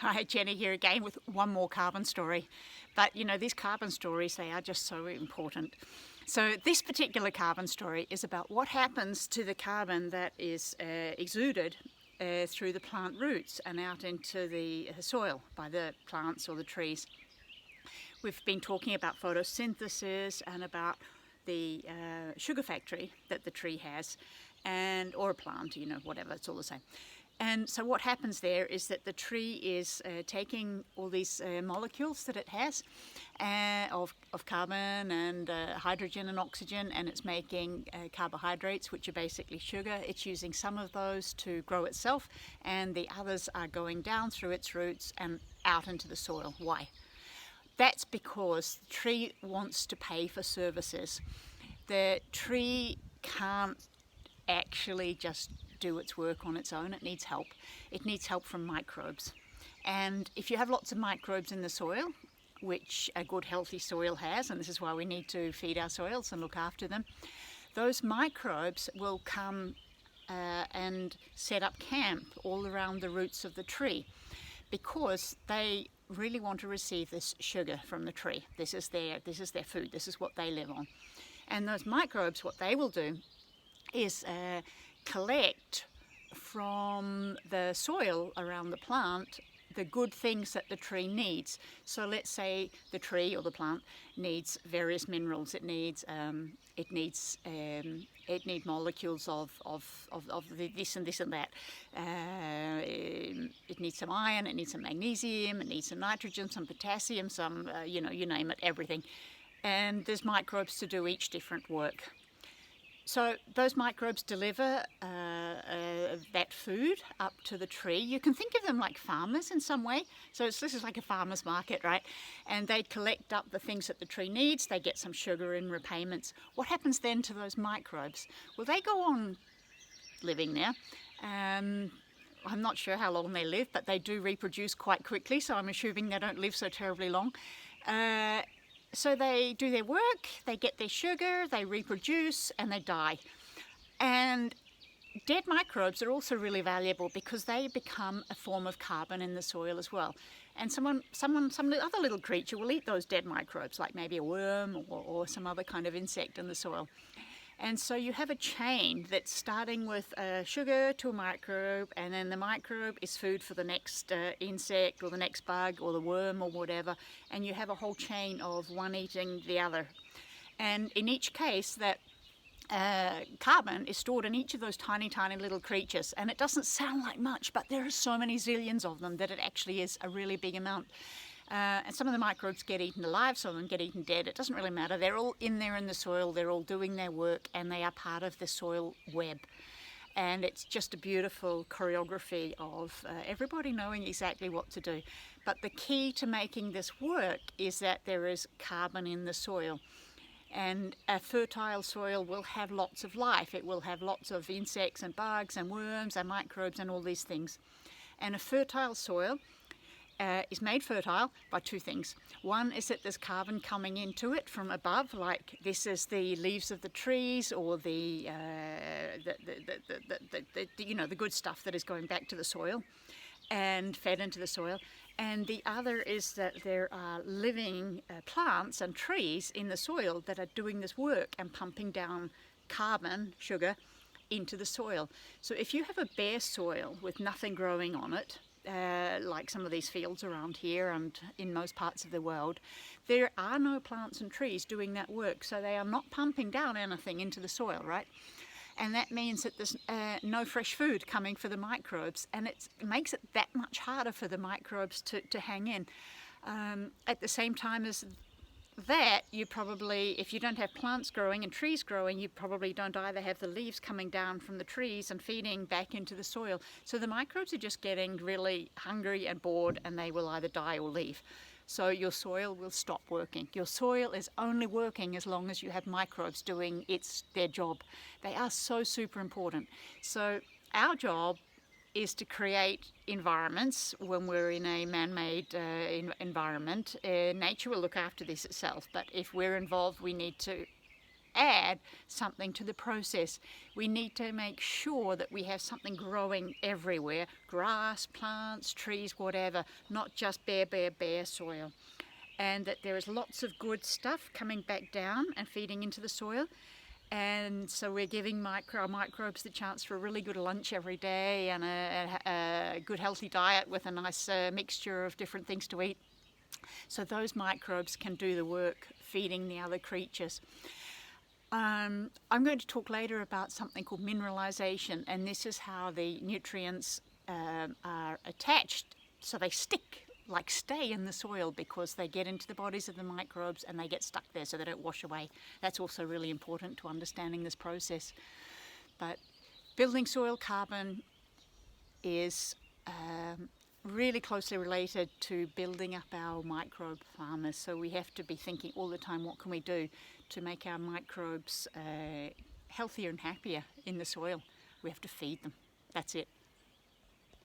Hi, Jenny here again with one more carbon story. But you know, these carbon stories, they are just so important. So this particular carbon story is about what happens to the carbon that is exuded through the plant roots and out into the soil by the plants or the trees. We've been talking about photosynthesis and about the sugar factory that the tree has, or a plant, you know, whatever, it's all the same. And so what happens there is that the tree is taking all these molecules that it has of carbon and hydrogen and oxygen, and it's making carbohydrates, which are basically sugar. It's using some of those to grow itself, and the others are going down through its roots and out into the soil. Why? That's because the tree wants to pay for services. The tree can't actually just do its work on its own. It needs help. It needs help from microbes. And if you have lots of microbes in the soil, which a good healthy soil has, and this is why we need to feed our soils and look after them, those microbes will come and set up camp all around the roots of the tree, because they really want to receive this sugar from the tree. This is their food. This is what they live on. And those microbes, what they will do is collect from the soil around the plant the good things that the tree needs. So let's say the tree or the plant needs various minerals. It needs molecules of this and this and that. It needs some iron. It needs some magnesium. It needs some nitrogen, some potassium, some you name it, everything. And there's microbes to do each different work. So those microbes deliver that food up to the tree. You can think of them like farmers in some way. So this is like a farmer's market, right? And they collect up the things that the tree needs. They get some sugar in repayments. What happens then to those microbes? Well, they go on living there. I'm not sure how long they live, but they do reproduce quite quickly, so I'm assuming they don't live so terribly long. So they do their work, they get their sugar, they reproduce, and they die. And dead microbes are also really valuable because they become a form of carbon in the soil as well. And some other little creature will eat those dead microbes, like maybe a worm or some other kind of insect in the soil. And so you have a chain that's starting with sugar to a microbe, and then the microbe is food for the next insect or the next bug or the worm or whatever, and you have a whole chain of one eating the other. And in each case, that carbon is stored in each of those tiny, tiny little creatures. And it doesn't sound like much, but there are so many zillions of them that it actually is a really big amount. And some of the microbes get eaten alive, some of them get eaten dead. It doesn't really matter. They're all in there in the soil. They're all doing their work, and they are part of the soil web. And it's just a beautiful choreography of everybody knowing exactly what to do. But the key to making this work is that there is carbon in the soil. And a fertile soil will have lots of life. It will have lots of insects and bugs and worms and microbes and all these things. And a fertile soil is made fertile by two things. One is that there's carbon coming into it from above, like this is the leaves of the trees or the good stuff that is going back to the soil and fed into the soil. And the other is that there are living plants and trees in the soil that are doing this work and pumping down carbon, sugar, into the soil. So if you have a bare soil with nothing growing on it, like some of these fields around here and in most parts of the world, there are no plants and trees doing that work, so they are not pumping down anything into the soil, right? And that means that there's no fresh food coming for the microbes, and it makes it that much harder for the microbes to hang in. At the same time as that, you probably, if you don't have plants growing and trees growing, you probably don't either have the leaves coming down from the trees and feeding back into the soil. So the microbes are just getting really hungry and bored, and they will either die or leave. So your soil will stop working. Your soil is only working as long as you have microbes doing their job. They are so super important. So our job is to create environments when we're in a man-made environment. Nature will look after this itself, but if we're involved, we need to add something to the process. We need to make sure that we have something growing everywhere, grass, plants, trees, whatever, not just bare soil. And that there is lots of good stuff coming back down and feeding into the soil. And so we're giving our microbes the chance for a really good lunch every day and a good healthy diet with a nice mixture of different things to eat. So those microbes can do the work feeding the other creatures. I'm going to talk later about something called mineralization, and this is how the nutrients are attached so they stay in the soil because they get into the bodies of the microbes and they get stuck there so they don't wash away. That's also really important to understanding this process. But building soil carbon is really closely related to building up our microbe farmers. So we have to be thinking all the time, what can we do to make our microbes healthier and happier in the soil? We have to feed them. That's it.